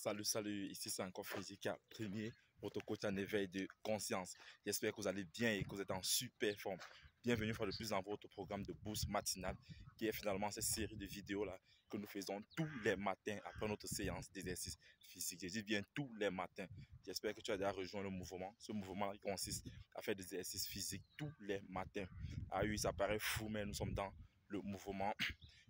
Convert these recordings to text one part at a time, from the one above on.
Salut, salut, ici c'est encore Frédérica Premier, votre coach en éveil de conscience. J'espère que vous allez bien et que vous êtes en super forme. Bienvenue une fois de plus dans votre programme de boost matinal, qui est finalement cette série de vidéos-là que nous faisons tous les matins après notre séance d'exercice physique. Je dis bien tous les matins. J'espère que tu as déjà rejoint le mouvement. Ce mouvement qui consiste à faire des exercices physiques tous les matins. Ah oui, ça paraît fou, mais nous sommes dans le mouvement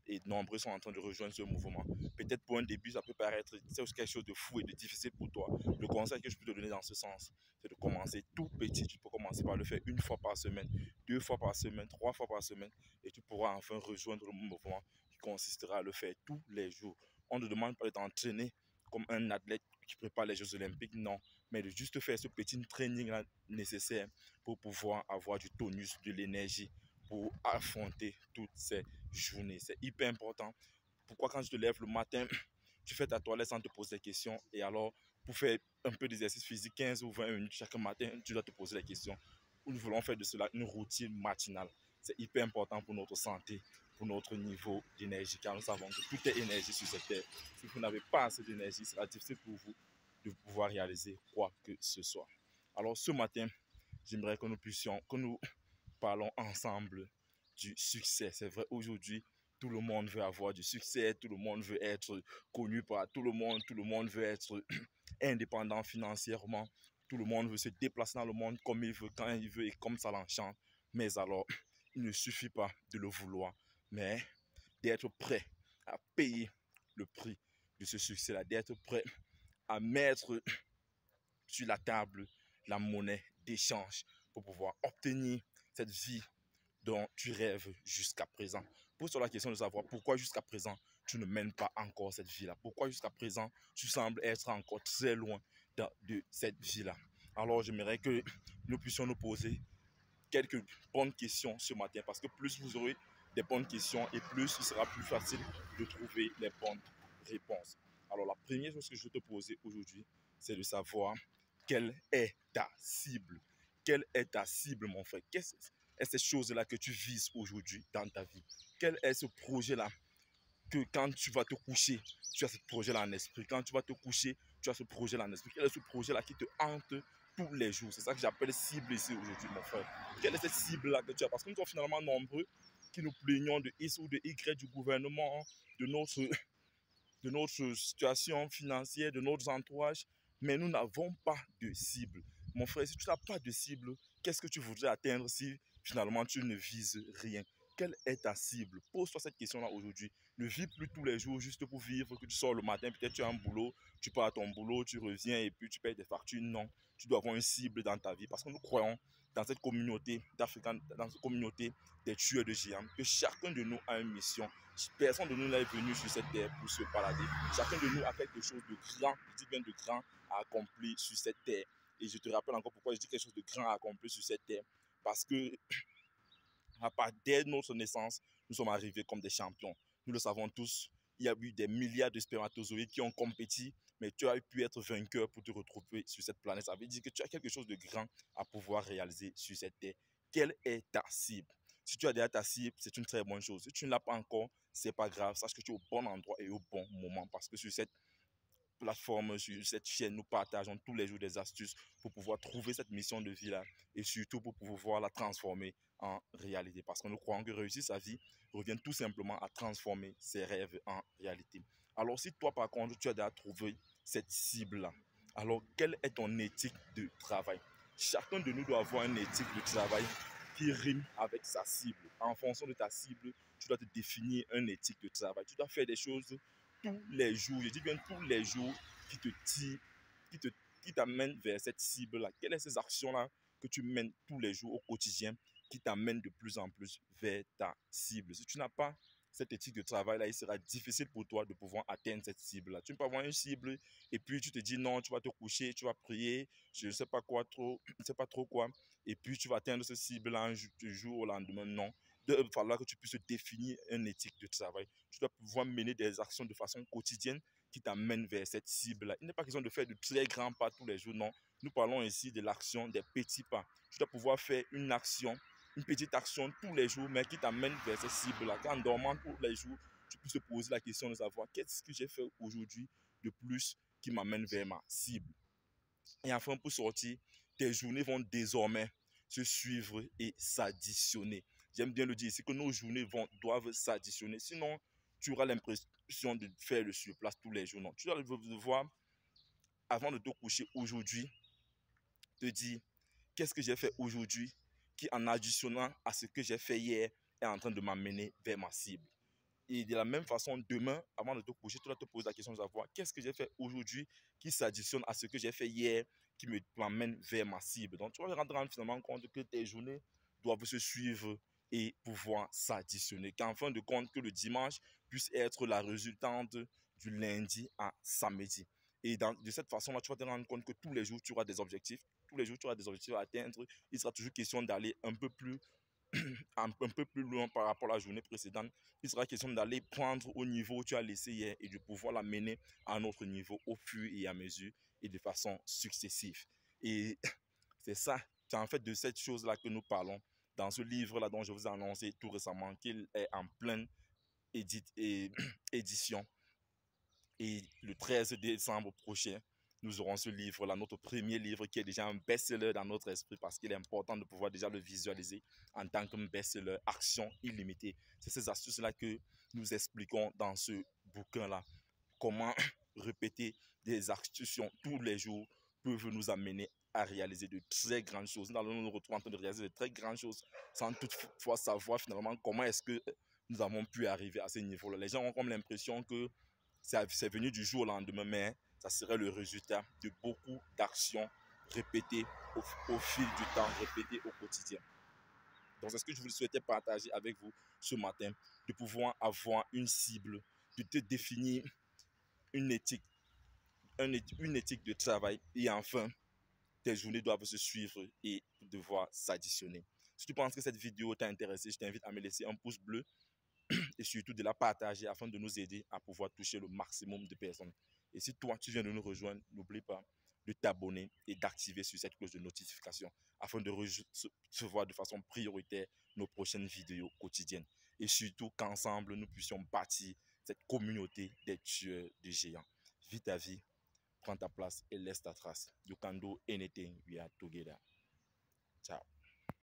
et nombreux sont en train de rejoindre ce mouvement. Peut-être pour un début, ça peut paraître quelque chose de fou et de difficile pour toi. Le conseil que je peux te donner dans ce sens, c'est de commencer tout petit. Tu peux commencer par le faire une fois par semaine, 2 fois par semaine, 3 fois par semaine, et tu pourras enfin rejoindre le mouvement qui consistera à le faire tous les jours. On ne demande pas de t'entraîner comme un athlète qui prépare les Jeux Olympiques, non, mais de juste faire ce petit training là nécessaire pour pouvoir avoir du tonus, de l'énergie, pour affronter toutes ces journées. C'est hyper important. Pourquoi quand tu te lèves le matin, tu fais ta toilette sans te poser des questions, et alors pour faire un peu d'exercice physique, 15 ou 20 minutes chaque matin, tu dois te poser des questions. Nous voulons faire de cela une routine matinale. C'est hyper important pour notre santé, pour notre niveau d'énergie, car nous savons que tout est énergie sur cette terre. Si vous n'avez pas assez d'énergie, il sera difficile pour vous de pouvoir réaliser quoi que ce soit. Alors ce matin, j'aimerais que nous parlons ensemble du succès. C'est vrai, aujourd'hui, tout le monde veut avoir du succès, tout le monde veut être connu par tout le monde veut être indépendant financièrement, tout le monde veut se déplacer dans le monde comme il veut, quand il veut et comme ça l'enchante. Mais alors, il ne suffit pas de le vouloir, mais d'être prêt à payer le prix de ce succès-là, d'être prêt à mettre sur la table la monnaie d'échange pour pouvoir obtenir cette vie dont tu rêves jusqu'à présent. Pose-toi la question de savoir pourquoi jusqu'à présent tu ne mènes pas encore cette vie-là. Pourquoi jusqu'à présent tu sembles être encore très loin de cette vie-là. Alors j'aimerais que nous puissions nous poser quelques bonnes questions ce matin, parce que plus vous aurez des bonnes questions et plus il sera plus facile de trouver les bonnes réponses. Alors la première chose que je vais te poser aujourd'hui, c'est de savoir quelle est ta cible. Quelle est ta cible, mon frère? Qu'est-ce est ces choses-là que tu vises aujourd'hui dans ta vie? Quel est ce projet-là que quand tu vas te coucher, tu as ce projet-là en esprit? Quand tu vas te coucher, tu as ce projet-là en esprit. Quel est ce projet-là qui te hante tous les jours? C'est ça que j'appelle cible ici aujourd'hui, mon frère. Quelle est cette cible-là que tu as? Parce que nous sommes finalement nombreux qui nous plaignons de X ou de Y du gouvernement, de notre situation financière, de notre entourage, mais nous n'avons pas de cible. Mon frère, si tu n'as pas de cible, qu'est-ce que tu voudrais atteindre si finalement tu ne vises rien? Quelle est ta cible? Pose-toi cette question-là aujourd'hui. Ne vis plus tous les jours juste pour vivre, que tu sors le matin, peut-être tu as un boulot, tu pars à ton boulot, tu reviens et puis tu payes des factures. Non, tu dois avoir une cible dans ta vie parce que nous croyons dans cette communauté d'Africains, dans cette communauté des tueurs de géants, que chacun de nous a une mission. Personne de nous n'est venu sur cette terre pour se balader. Chacun de nous a quelque chose de grand, je dis bien de grand, à accomplir sur cette terre. Et je te rappelle encore pourquoi je dis quelque chose de grand à accomplir sur cette terre. Parce que à part dès notre naissance, nous sommes arrivés comme des champions. Nous le savons tous, il y a eu des milliards de spermatozoïdes qui ont compéti, mais tu as pu être vainqueur pour te retrouver sur cette planète. Ça veut dire que tu as quelque chose de grand à pouvoir réaliser sur cette terre. Quelle est ta cible? Si tu as déjà ta cible, c'est une très bonne chose. Si tu ne l'as pas encore, c'est pas grave. Sache que tu es au bon endroit et au bon moment, parce que sur cette plateforme, sur cette chaîne, nous partageons tous les jours des astuces pour pouvoir trouver cette mission de vie-là et surtout pour pouvoir la transformer en réalité. Parce que nous croyons que réussir sa vie revient tout simplement à transformer ses rêves en réalité. Alors si toi, par contre, tu as déjà trouvé cette cible-là, alors quelle est ton éthique de travail? Chacun de nous doit avoir une éthique de travail qui rime avec sa cible. En fonction de ta cible, tu dois te définir une éthique de travail. Tu dois faire des choses tous les jours, je dis bien tous les jours, qui te tirent, qui t'amènent vers cette cible-là. Quelles sont ces actions-là que tu mènes tous les jours au quotidien qui t'amènent de plus en plus vers ta cible? Si tu n'as pas cette éthique de travail-là, il sera difficile pour toi de pouvoir atteindre cette cible-là. Tu ne peux pas avoir une cible et puis tu te dis non, tu vas te coucher, tu vas prier, je ne sais pas quoi trop, je ne sais pas trop quoi, et puis tu vas atteindre cette cible-là du jour au lendemain. Non. Il va falloir que tu puisses définir une éthique de travail. Tu dois pouvoir mener des actions de façon quotidienne qui t'amènent vers cette cible-là. Il n'est pas question de faire de très grands pas tous les jours, non. Nous parlons ici de l'action des petits pas. Tu dois pouvoir faire une action, une petite action tous les jours, mais qui t'amène vers cette cible-là. En dormant tous les jours, tu peux te poser la question de savoir qu'est-ce que j'ai fait aujourd'hui de plus qui m'amène vers ma cible. Et enfin, pour sortir, tes journées vont désormais se suivre et s'additionner. J'aime bien le dire ici que nos journées doivent s'additionner. Sinon, tu auras l'impression de faire le surplace tous les jours. Non, tu dois devoir, avant de te coucher aujourd'hui, te dire qu'est-ce que j'ai fait aujourd'hui qui, en additionnant à ce que j'ai fait hier, est en train de m'amener vers ma cible. Et de la même façon, demain, avant de te coucher, tu dois te poser la question de savoir qu'est-ce que j'ai fait aujourd'hui qui s'additionne à ce que j'ai fait hier, qui m'amène vers ma cible. Donc, tu vas rendre finalement compte que tes journées doivent se suivre et pouvoir s'additionner. Qu'en fin de compte, que le dimanche puisse être la résultante du lundi à samedi. Et de cette façon-là, tu vas te rendre compte que tous les jours, tu auras des objectifs. Tous les jours, tu auras des objectifs à atteindre. Il sera toujours question d'aller un peu plus loin par rapport à la journée précédente. Il sera question d'aller prendre au niveau où tu as laissé hier et de pouvoir l'amener à un autre niveau au fur et à mesure et de façon successive. Et c'est ça, c'est en fait de cette chose-là que nous parlons dans ce livre-là dont je vous ai annoncé tout récemment qu'il est en pleine édition. Et le 13 décembre prochain, nous aurons ce livre-là, notre premier livre qui est déjà un best-seller dans notre esprit parce qu'il est important de pouvoir déjà le visualiser en tant que best-seller, action illimitée. C'est ces astuces-là que nous expliquons dans ce bouquin-là. Comment répéter des actions tous les jours peuvent nous amener à réaliser de très grandes choses. Nous allons nous retrouver en train de réaliser de très grandes choses sans toutefois savoir finalement comment est-ce que nous avons pu arriver à ce niveau-là. Les gens ont comme l'impression que c'est venu du jour au lendemain, mais ça serait le résultat de beaucoup d'actions répétées au fil du temps, répétées au quotidien. Donc, c'est ce que je vous souhaitais partager avec vous ce matin, de pouvoir avoir une cible, de te définir une éthique de travail et enfin, tes journées doivent se suivre et devoir s'additionner. Si tu penses que cette vidéo t'a intéressé, je t'invite à me laisser un pouce bleu et surtout de la partager afin de nous aider à pouvoir toucher le maximum de personnes. Et si toi, tu viens de nous rejoindre, n'oublie pas de t'abonner et d'activer sur cette cloche de notification afin de recevoir de façon prioritaire nos prochaines vidéos quotidiennes. Et surtout qu'ensemble, nous puissions bâtir cette communauté des tueurs de géants. Vis ta vie, prends ta place et laisse ta trace. You can do anything, we are together. Ciao.